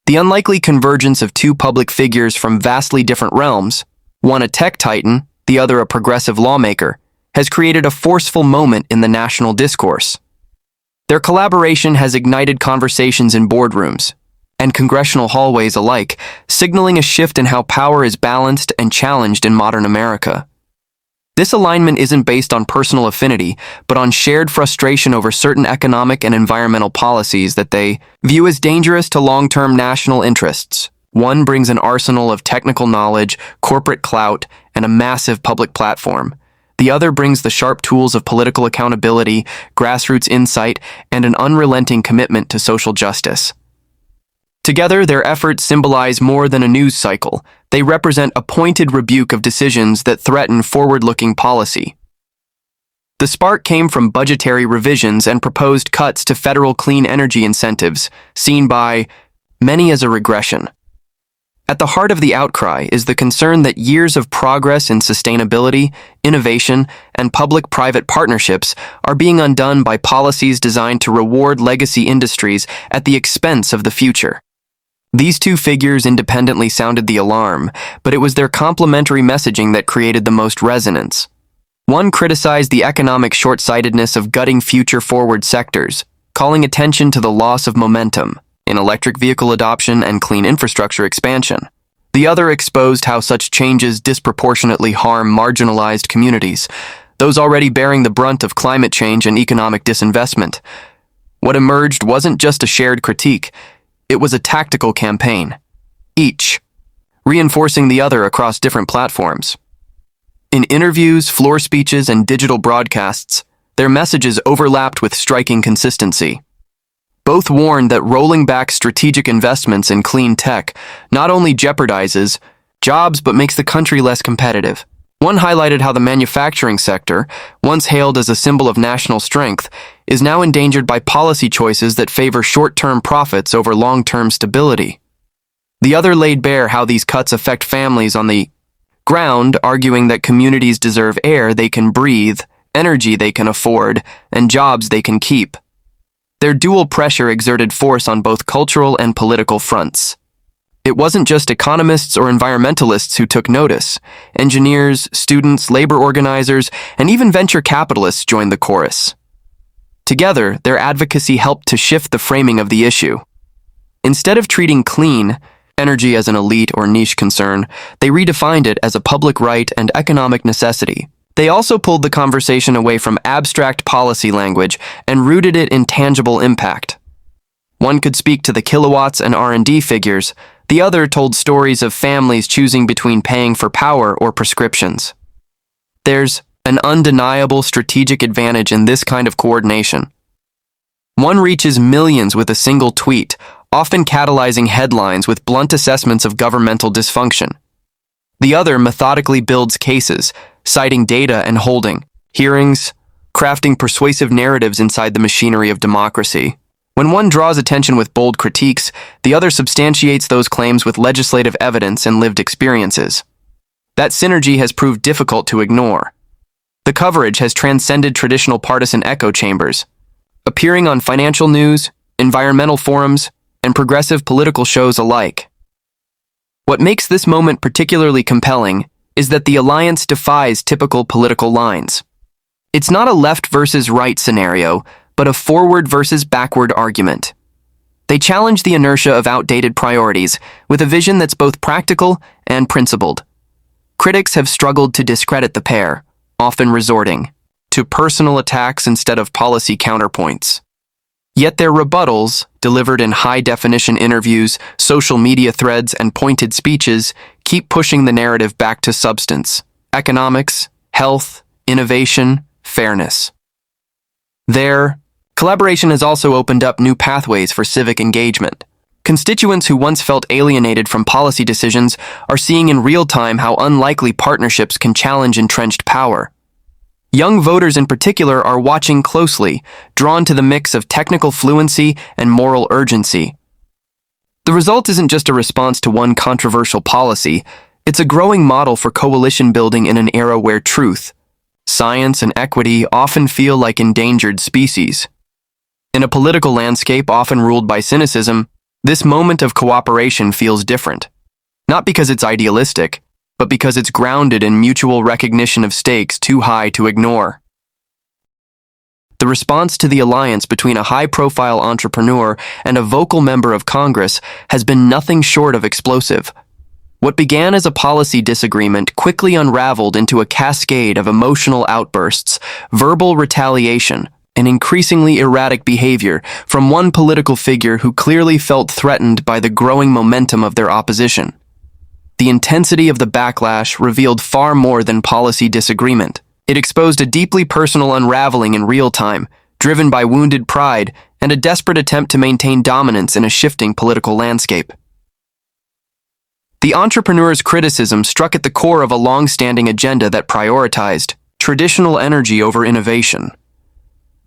The unlikely convergence of two public figures from vastly different realms, one a tech titan, the other a progressive lawmaker, has created a forceful moment in the national discourse. Their collaboration has ignited conversations in boardrooms and congressional hallways alike, signaling a shift in how power is balanced and challenged in modern America. This alignment isn't based on personal affinity, but on shared frustration over certain economic and environmental policies that they view as dangerous to long-term national interests. One brings an arsenal of technical knowledge, corporate clout, and a massive public platform. The other brings the sharp tools of political accountability, grassroots insight, and an unrelenting commitment to social justice. Together, their efforts symbolize more than a news cycle. They represent a pointed rebuke of decisions that threaten forward-looking policy. The spark came from budgetary revisions and proposed cuts to federal clean energy incentives, seen by many as a regression. At the heart of the outcry is the concern that years of progress in sustainability, innovation, and public-private partnerships are being undone by policies designed to reward legacy industries at the expense of the future. These two figures independently sounded the alarm, but it was their complementary messaging that created the most resonance. One criticized the economic short-sightedness of gutting future-forward sectors, calling attention to the loss of momentum in electric vehicle adoption and clean infrastructure expansion. The other exposed how such changes disproportionately harm marginalized communities, those already bearing the brunt of climate change and economic disinvestment. What emerged wasn't just a shared critique, it was a tactical campaign, each reinforcing the other across different platforms. In interviews, floor speeches, and digital broadcasts, their messages overlapped with striking consistency. Both warned that rolling back strategic investments in clean tech not only jeopardizes jobs but makes the country less competitive. One highlighted how the manufacturing sector, once hailed as a symbol of national strength, is now endangered by policy choices that favor short-term profits over long-term stability. The other laid bare how these cuts affect families on the ground, arguing that communities deserve air they can breathe, energy they can afford, and jobs they can keep. Their dual pressure exerted force on both cultural and political fronts. It wasn't just economists or environmentalists who took notice. Engineers, students, labor organizers, and even venture capitalists joined the chorus. Together, their advocacy helped to shift the framing of the issue. Instead of treating clean energy as an elite or niche concern, they redefined it as a public right and economic necessity. They also pulled the conversation away from abstract policy language and rooted it in tangible impact. One could speak to the kilowatts and R&D figures. The other told stories of families choosing between paying for power or prescriptions. There's an undeniable strategic advantage in this kind of coordination. One reaches millions with a single tweet, often catalyzing headlines with blunt assessments of governmental dysfunction. The other methodically builds cases, citing data and holding hearings, crafting persuasive narratives inside the machinery of democracy. When one draws attention with bold critiques, the other substantiates those claims with legislative evidence and lived experiences. That synergy has proved difficult to ignore. The coverage has transcended traditional partisan echo chambers, appearing on financial news, environmental forums, and progressive political shows alike. What makes this moment particularly compelling is that the alliance defies typical political lines. It's not a left versus right scenario, but a forward versus backward argument. They challenge the inertia of outdated priorities with a vision that's both practical and principled. Critics have struggled to discredit the pair, often resorting to personal attacks instead of policy counterpoints. Yet their rebuttals, delivered in high-definition interviews, social media threads, and pointed speeches, keep pushing the narrative back to substance, economics, health, innovation, fairness. Their collaboration has also opened up new pathways for civic engagement. Constituents who once felt alienated from policy decisions are seeing in real time how unlikely partnerships can challenge entrenched power. Young voters in particular are watching closely, drawn to the mix of technical fluency and moral urgency. The result isn't just a response to one controversial policy, it's a growing model for coalition building in an era where truth, science, and equity often feel like endangered species. In a political landscape often ruled by cynicism, This moment of cooperation feels different, not because it's idealistic, but because it's grounded in mutual recognition of stakes too high to ignore. The response to the alliance between a high-profile entrepreneur and a vocal member of Congress has been nothing short of explosive. What began as a policy disagreement quickly unraveled into a cascade of emotional outbursts, verbal retaliation, and increasingly erratic behavior from one political figure who clearly felt threatened by the growing momentum of their opposition. The intensity of the backlash revealed far more than policy disagreement. It exposed a deeply personal unraveling in real time, driven by wounded pride and a desperate attempt to maintain dominance in a shifting political landscape. The entrepreneur's criticism struck at the core of a long-standing agenda that prioritized traditional energy over innovation.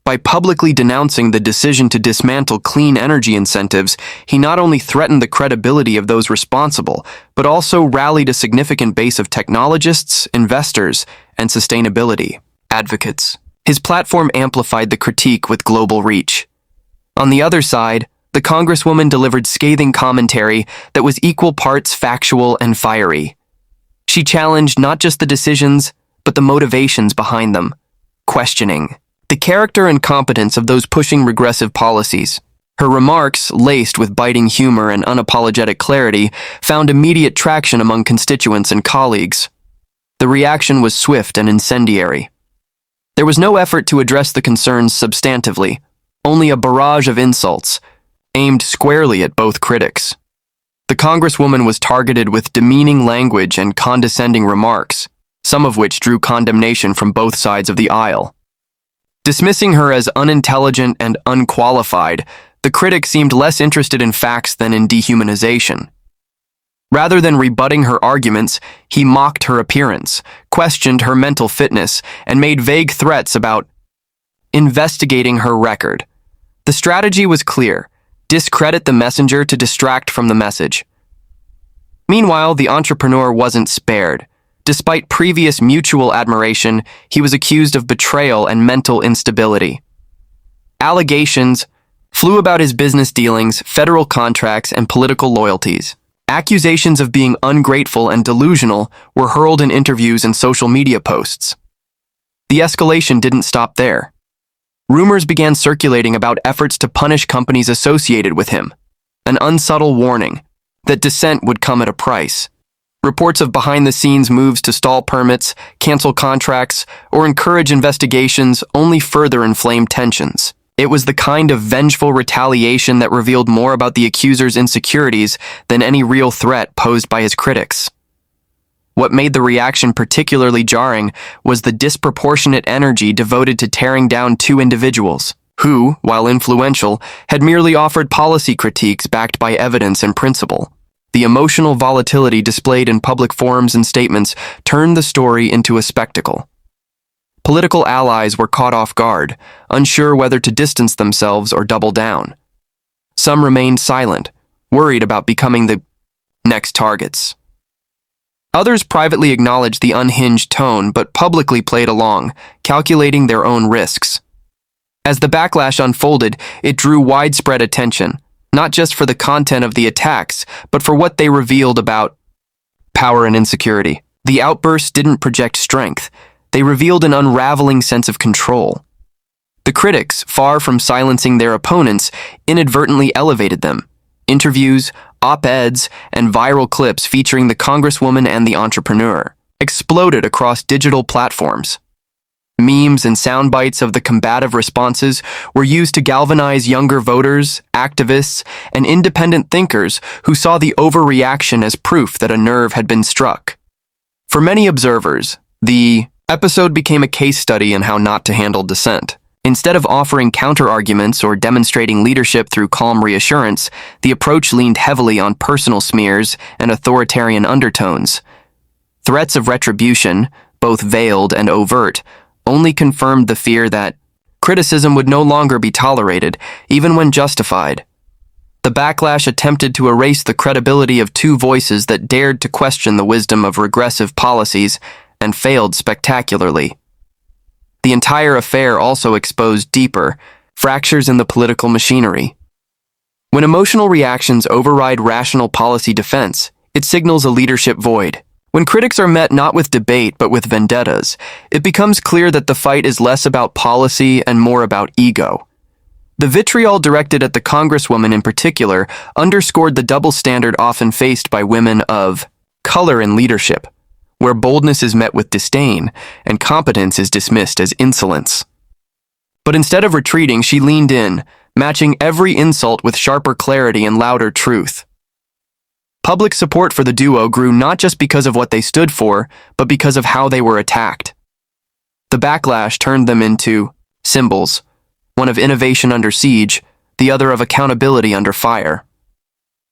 By publicly denouncing the decision to dismantle clean energy incentives, he not only threatened the credibility of those responsible, but also rallied a significant base of technologists, investors, and sustainability advocates. His platform amplified the critique with global reach. On the other side, the Congresswoman delivered scathing commentary that was equal parts factual and fiery. She challenged not just the decisions, but the motivations behind them, questioning the character and competence of those pushing regressive policies. Her remarks, laced with biting humor and unapologetic clarity, found immediate traction among constituents and colleagues. The reaction was swift and incendiary. There was no effort to address the concerns substantively, only a barrage of insults, aimed squarely at both critics. The Congresswoman was targeted with demeaning language and condescending remarks, some of which drew condemnation from both sides of the aisle. Dismissing her as unintelligent and unqualified, the critic seemed less interested in facts than in dehumanization. Rather than rebutting her arguments, he mocked her appearance, questioned her mental fitness, and made vague threats about investigating her record. The strategy was clear: discredit the messenger to distract from the message. Meanwhile, the entrepreneur wasn't spared. Despite previous mutual admiration, he was accused of betrayal and mental instability. Allegations flew about his business dealings, federal contracts, and political loyalties. Accusations of being ungrateful and delusional were hurled in interviews and social media posts. The escalation didn't stop there. Rumors began circulating about efforts to punish companies associated with him, an unsubtle warning that dissent would come at a price. Reports of behind-the-scenes moves to stall permits, cancel contracts, or encourage investigations only further inflamed tensions. It was the kind of vengeful retaliation that revealed more about the accuser's insecurities than any real threat posed by his critics. What made the reaction particularly jarring was the disproportionate energy devoted to tearing down two individuals, who, while influential, had merely offered policy critiques backed by evidence and principle. The emotional volatility displayed in public forums and statements turned the story into a spectacle. Political allies were caught off guard, unsure whether to distance themselves or double down. Some remained silent, worried about becoming the next targets. Others privately acknowledged the unhinged tone but publicly played along, calculating their own risks. As the backlash unfolded, it drew widespread attention, not just for the content of the attacks, but for what they revealed about power and insecurity. The outbursts didn't project strength. They revealed an unraveling sense of control. The critics, far from silencing their opponents, inadvertently elevated them. Interviews, op-eds, and viral clips featuring the Congresswoman and the entrepreneur exploded across digital platforms. Memes and sound bites of the combative responses were used to galvanize younger voters, activists, and independent thinkers who saw the overreaction as proof that a nerve had been struck. For many observers, the episode became a case study in how not to handle dissent. Instead of offering counter-arguments or demonstrating leadership through calm reassurance, the approach leaned heavily on personal smears and authoritarian undertones. Threats of retribution, both veiled and overt, only confirmed the fear that criticism would no longer be tolerated, even when justified. The backlash attempted to erase the credibility of two voices that dared to question the wisdom of regressive policies and failed spectacularly. The entire affair also exposed deeper fractures in the political machinery. When emotional reactions override rational policy defense, it signals a leadership void. When critics are met not with debate but with vendettas, it becomes clear that the fight is less about policy and more about ego. The vitriol directed at the Congresswoman in particular underscored the double standard often faced by women of color in leadership, where boldness is met with disdain and competence is dismissed as insolence. But instead of retreating, she leaned in, matching every insult with sharper clarity and louder truth. Public support for the duo grew not just because of what they stood for, but because of how they were attacked. The backlash turned them into symbols, one of innovation under siege, the other of accountability under fire.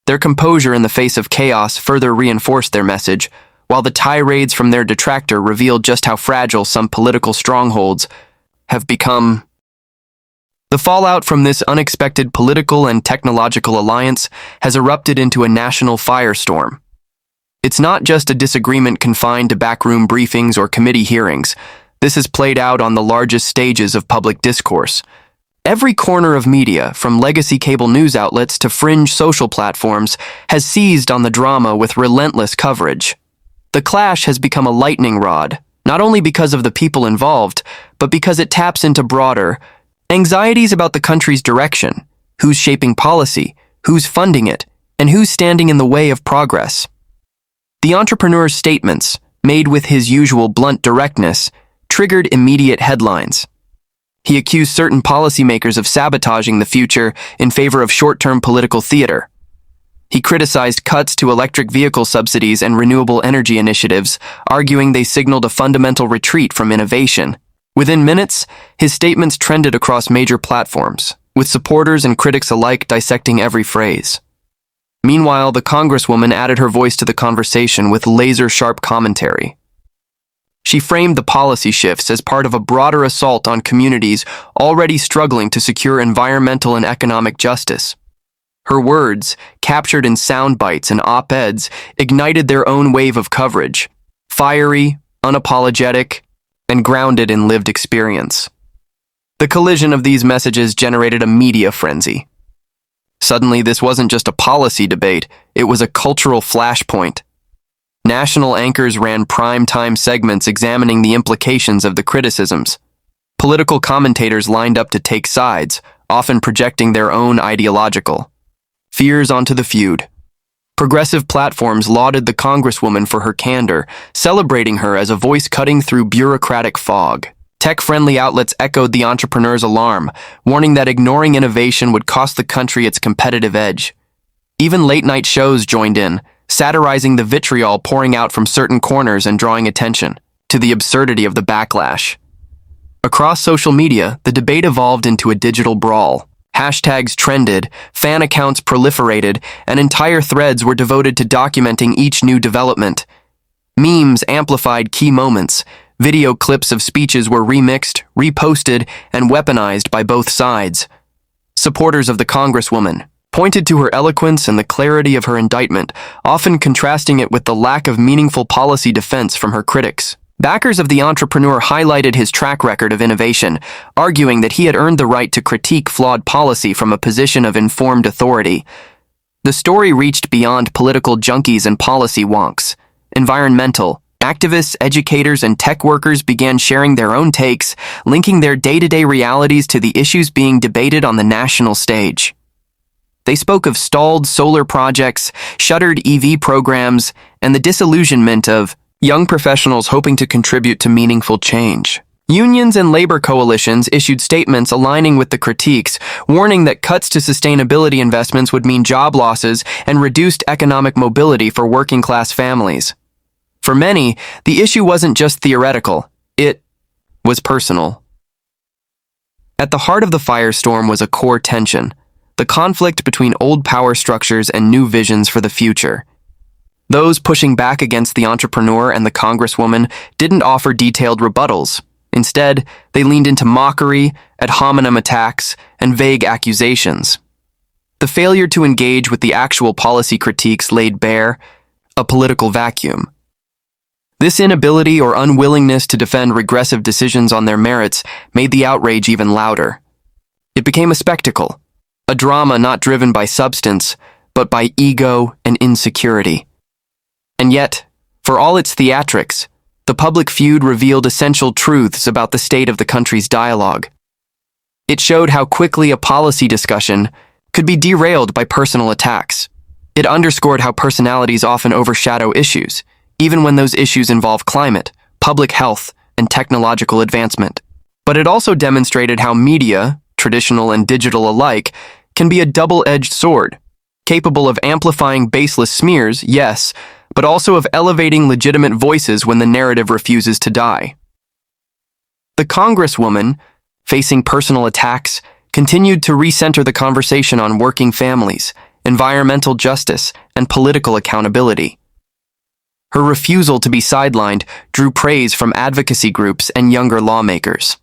Their composure in the face of chaos further reinforced their message, while the tirades from their detractor revealed just how fragile some political strongholds have become. The fallout from this unexpected political and technological alliance has erupted into a national firestorm. It's not just a disagreement confined to backroom briefings or committee hearings. This has played out on the largest stages of public discourse. Every corner of media, from legacy cable news outlets to fringe social platforms, has seized on the drama with relentless coverage. The clash has become a lightning rod, not only because of the people involved, but because it taps into broader anxieties about the country's direction, who's shaping policy, who's funding it, and who's standing in the way of progress. The entrepreneur's statements, made with his usual blunt directness, triggered immediate headlines. He accused certain policymakers of sabotaging the future in favor of short-term political theater. He criticized cuts to electric vehicle subsidies and renewable energy initiatives, arguing they signaled a fundamental retreat from innovation. Within minutes, his statements trended across major platforms, with supporters and critics alike dissecting every phrase. Meanwhile, the Congresswoman added her voice to the conversation with laser-sharp commentary. She framed the policy shifts as part of a broader assault on communities already struggling to secure environmental and economic justice. Her words, captured in sound bites and op-eds, ignited their own wave of coverage, fiery, unapologetic, and grounded in lived experience. The collision of these messages generated a media frenzy. Suddenly, this wasn't just a policy debate, it was a cultural flashpoint. National anchors ran prime-time segments examining the implications of the criticisms. Political commentators lined up to take sides, often projecting their own ideological fears onto the feud. Progressive platforms lauded the Congresswoman for her candor, celebrating her as a voice cutting through bureaucratic fog. Tech-friendly outlets echoed the entrepreneur's alarm, warning that ignoring innovation would cost the country its competitive edge. Even late-night shows joined in, satirizing the vitriol pouring out from certain corners and drawing attention to the absurdity of the backlash. Across social media, the debate evolved into a digital brawl. Hashtags trended, fan accounts proliferated, and entire threads were devoted to documenting each new development. Memes amplified key moments. Video clips of speeches were remixed, reposted, and weaponized by both sides. Supporters of the Congresswoman pointed to her eloquence and the clarity of her indictment, often contrasting it with the lack of meaningful policy defense from her critics. Backers of the entrepreneur highlighted his track record of innovation, arguing that he had earned the right to critique flawed policy from a position of informed authority. The story reached beyond political junkies and policy wonks. Environmental activists, educators, and tech workers began sharing their own takes, linking their day-to-day realities to the issues being debated on the national stage. They spoke of stalled solar projects, shuttered EV programs, and the disillusionment of young professionals hoping to contribute to meaningful change. Unions and labor coalitions issued statements aligning with the critiques, warning that cuts to sustainability investments would mean job losses and reduced economic mobility for working-class families. For many, the issue wasn't just theoretical, it was personal. At the heart of the firestorm was a core tension: the conflict between old power structures and new visions for the future. Those pushing back against the entrepreneur and the Congresswoman didn't offer detailed rebuttals. Instead, they leaned into mockery, ad hominem attacks, and vague accusations. The failure to engage with the actual policy critiques laid bare a political vacuum. This inability or unwillingness to defend regressive decisions on their merits made the outrage even louder. It became a spectacle, a drama not driven by substance, but by ego and insecurity. And yet, for all its theatrics, the public feud revealed essential truths about the state of the country's dialogue. It showed how quickly a policy discussion could be derailed by personal attacks. It underscored how personalities often overshadow issues, even when those issues involve climate, public health, and technological advancement. But it also demonstrated how media, traditional and digital alike, can be a double-edged sword, capable of amplifying baseless smears, yes, but also of elevating legitimate voices when the narrative refuses to die. The Congresswoman, facing personal attacks, continued to recenter the conversation on working families, environmental justice, and political accountability. Her refusal to be sidelined drew praise from advocacy groups and younger lawmakers.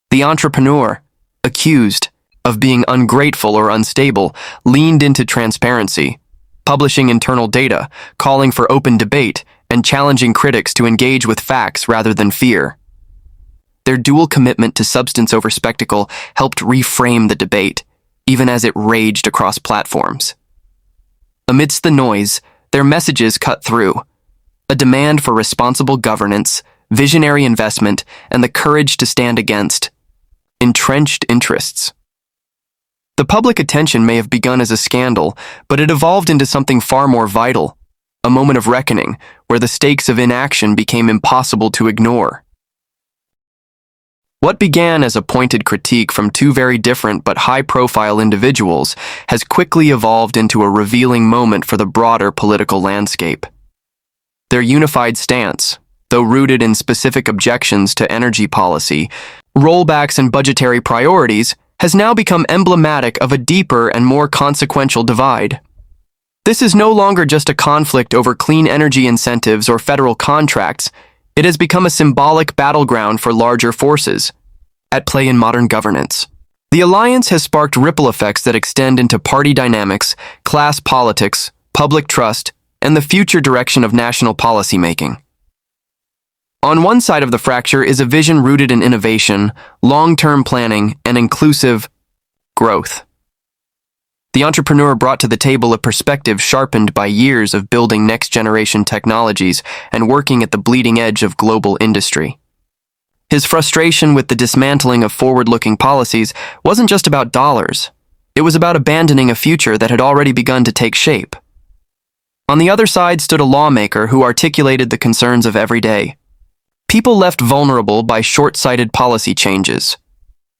The entrepreneur, accused of being ungrateful or unstable, leaned into transparency, publishing internal data, calling for open debate, and challenging critics to engage with facts rather than fear. Their dual commitment to substance over spectacle helped reframe the debate, even as it raged across platforms. Amidst the noise, their messages cut through: a demand for responsible governance, visionary investment, and the courage to stand against entrenched interests. The public attention may have begun as a scandal, but it evolved into something far more vital, a moment of reckoning where the stakes of inaction became impossible to ignore. What began as a pointed critique from two very different but high-profile individuals has quickly evolved into a revealing moment for the broader political landscape. Their unified stance, though rooted in specific objections to energy policy, rollbacks, and budgetary priorities, has now become emblematic of a deeper and more consequential divide. This is no longer just a conflict over clean energy incentives or federal contracts. It has become a symbolic battleground for larger forces at play in modern governance. The alliance has sparked ripple effects that extend into party dynamics, class politics, public trust, and the future direction of national policymaking. On one side of the fracture is a vision rooted in innovation, long-term planning, and inclusive growth. The entrepreneur brought to the table a perspective sharpened by years of building next-generation technologies and working at the bleeding edge of global industry. His frustration with the dismantling of forward-looking policies wasn't just about dollars. It was about abandoning a future that had already begun to take shape. On the other side stood a lawmaker who articulated the concerns of every day. People left vulnerable by short-sighted policy changes.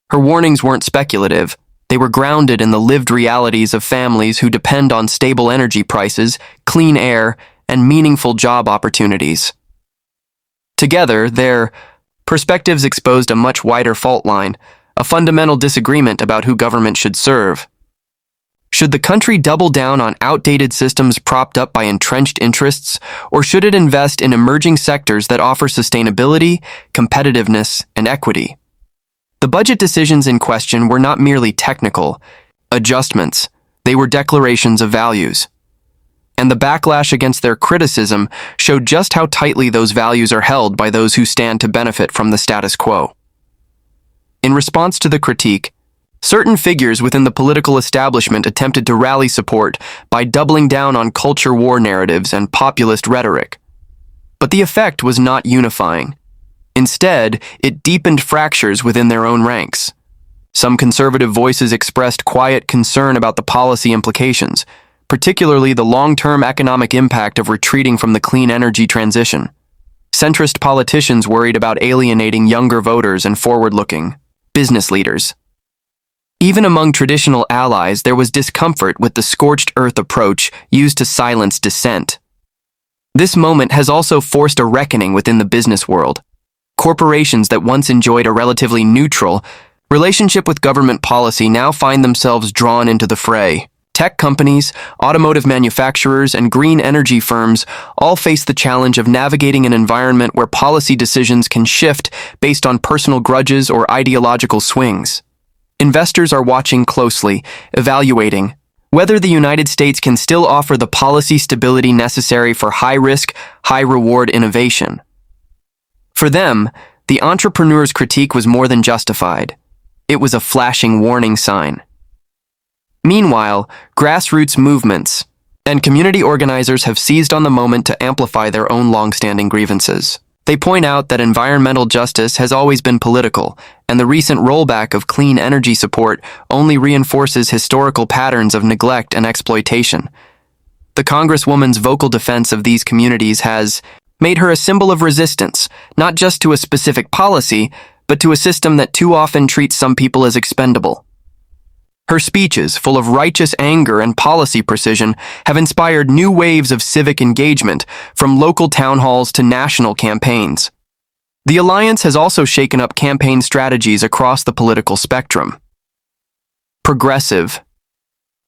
Her warnings weren't speculative. They were grounded in the lived realities of families who depend on stable energy prices, clean air, and meaningful job opportunities. Together, their perspectives exposed a much wider fault line, a fundamental disagreement about who government should serve. Should the country double down on outdated systems propped up by entrenched interests, or should it invest in emerging sectors that offer sustainability, competitiveness, and equity? The budget decisions in question were not merely technical adjustments, they were declarations of values. And the backlash against their criticism showed just how tightly those values are held by those who stand to benefit from the status quo. In response to the critique, certain figures within the political establishment attempted to rally support by doubling down on culture war narratives and populist rhetoric. But the effect was not unifying. Instead, it deepened fractures within their own ranks. Some conservative voices expressed quiet concern about the policy implications, particularly the long-term economic impact of retreating from the clean energy transition. Centrist politicians worried about alienating younger voters and forward-looking business leaders. Even among traditional allies, there was discomfort with the scorched earth approach used to silence dissent. This moment has also forced a reckoning within the business world. Corporations that once enjoyed a relatively neutral relationship with government policy now find themselves drawn into the fray. Tech companies, automotive manufacturers, and green energy firms all face the challenge of navigating an environment where policy decisions can shift based on personal grudges or ideological swings. Investors are watching closely, evaluating whether the United States can still offer the policy stability necessary for high-risk, high-reward innovation. For them, the entrepreneur's critique was more than justified. It was a flashing warning sign. Meanwhile, grassroots movements and community organizers have seized on the moment to amplify their own long-standing grievances. They point out that environmental justice has always been political, and the recent rollback of clean energy support only reinforces historical patterns of neglect and exploitation. The Congresswoman's vocal defense of these communities has made her a symbol of resistance, not just to a specific policy, but to a system that too often treats some people as expendable. Her speeches, full of righteous anger and policy precision, have inspired new waves of civic engagement, from local town halls to national campaigns. The alliance has also shaken up campaign strategies across the political spectrum. Progressive.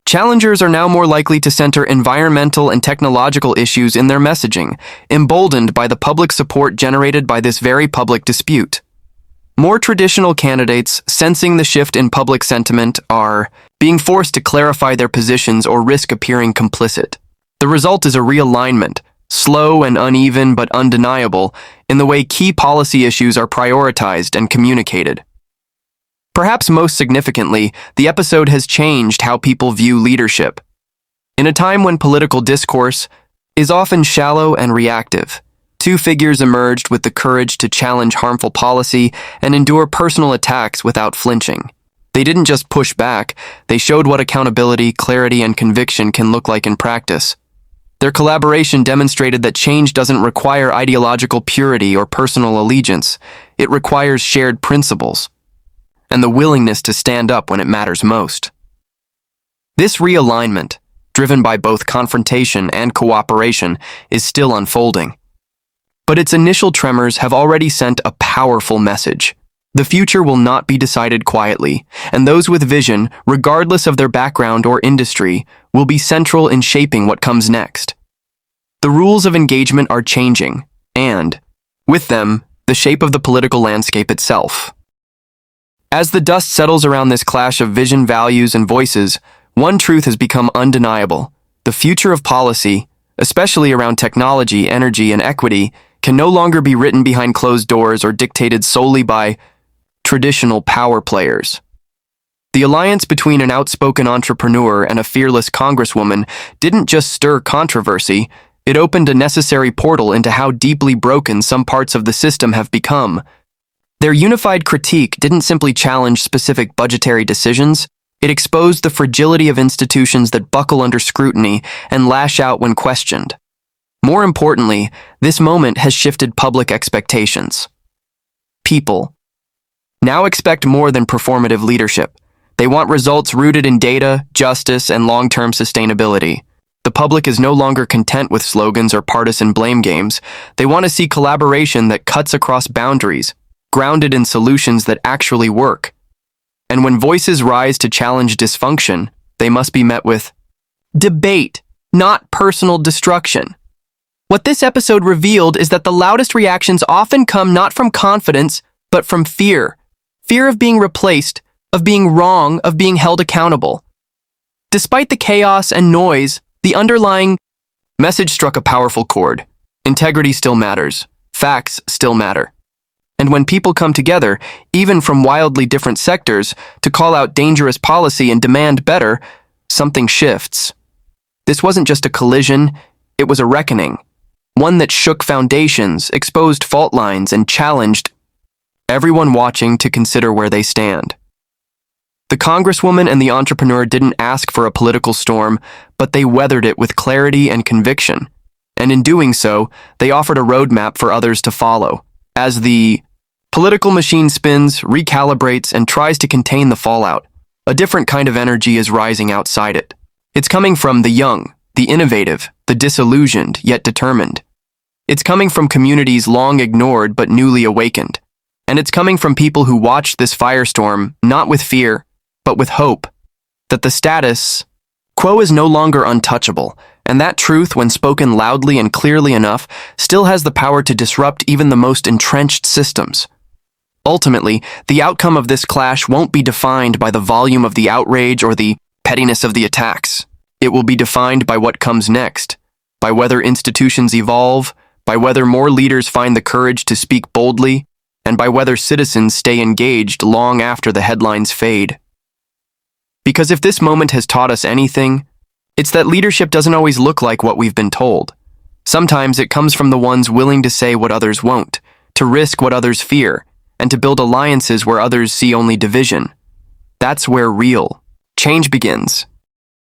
Challengers are now more likely to center environmental and technological issues in their messaging, emboldened by the public support generated by this very public dispute. More traditional candidates, sensing the shift in public sentiment, are being forced to clarify their positions or risk appearing complicit. The result is a realignment, slow and uneven but undeniable, in the way key policy issues are prioritized and communicated. Perhaps most significantly, the episode has changed how people view leadership. In a time when political discourse is often shallow and reactive, two figures emerged with the courage to challenge harmful policy and endure personal attacks without flinching. They didn't just push back, they showed what accountability, clarity, and conviction can look like in practice. Their collaboration demonstrated that change doesn't require ideological purity or personal allegiance. It requires shared principles and the willingness to stand up when it matters most. This realignment, driven by both confrontation and cooperation, is still unfolding. But its initial tremors have already sent a powerful message. The future will not be decided quietly, and those with vision, regardless of their background or industry, will be central in shaping what comes next. The rules of engagement are changing, and, with them, the shape of the political landscape itself. As the dust settles around this clash of vision, values, and voices, one truth has become undeniable. The future of policy, especially around technology, energy, and equity, can no longer be written behind closed doors or dictated solely by traditional power players. The alliance between an outspoken entrepreneur and a fearless congresswoman didn't just stir controversy, it opened a necessary portal into how deeply broken some parts of the system have become. Their unified critique didn't simply challenge specific budgetary decisions, it exposed the fragility of institutions that buckle under scrutiny and lash out when questioned. More importantly, this moment has shifted public expectations. People now expect more than performative leadership. They want results rooted in data, justice, and long-term sustainability. The public is no longer content with slogans or partisan blame games. They want to see collaboration that cuts across boundaries, grounded in solutions that actually work. And when voices rise to challenge dysfunction, they must be met with debate, not personal destruction. What this episode revealed is that the loudest reactions often come not from confidence, but from fear. Fear of being replaced, of being wrong, of being held accountable. Despite the chaos and noise, the underlying message struck a powerful chord. Integrity still matters. Facts still matter. And when people come together, even from wildly different sectors, to call out dangerous policy and demand better, something shifts. This wasn't just a collision, it was a reckoning. One that shook foundations, exposed fault lines, and challenged everyone watching to consider where they stand. The Congresswoman and the entrepreneur didn't ask for a political storm, but they weathered it with clarity and conviction. And in doing so, they offered a roadmap for others to follow. As the political machine spins, recalibrates, and tries to contain the fallout, a different kind of energy is rising outside it. It's coming from the young, the innovative, the disillusioned, yet determined. It's coming from communities long ignored but newly awakened. And it's coming from people who watched this firestorm not with fear, but with hope, that the status quo is no longer untouchable, and that truth, when spoken loudly and clearly enough, still has the power to disrupt even the most entrenched systems. Ultimately, the outcome of this clash won't be defined by the volume of the outrage or the pettiness of the attacks. It will be defined by what comes next, by whether institutions evolve, by whether more leaders find the courage to speak boldly, and by whether citizens stay engaged long after the headlines fade. Because if this moment has taught us anything, it's that leadership doesn't always look like what we've been told. Sometimes it comes from the ones willing to say what others won't, to risk what others fear, and to build alliances where others see only division. That's where real change begins.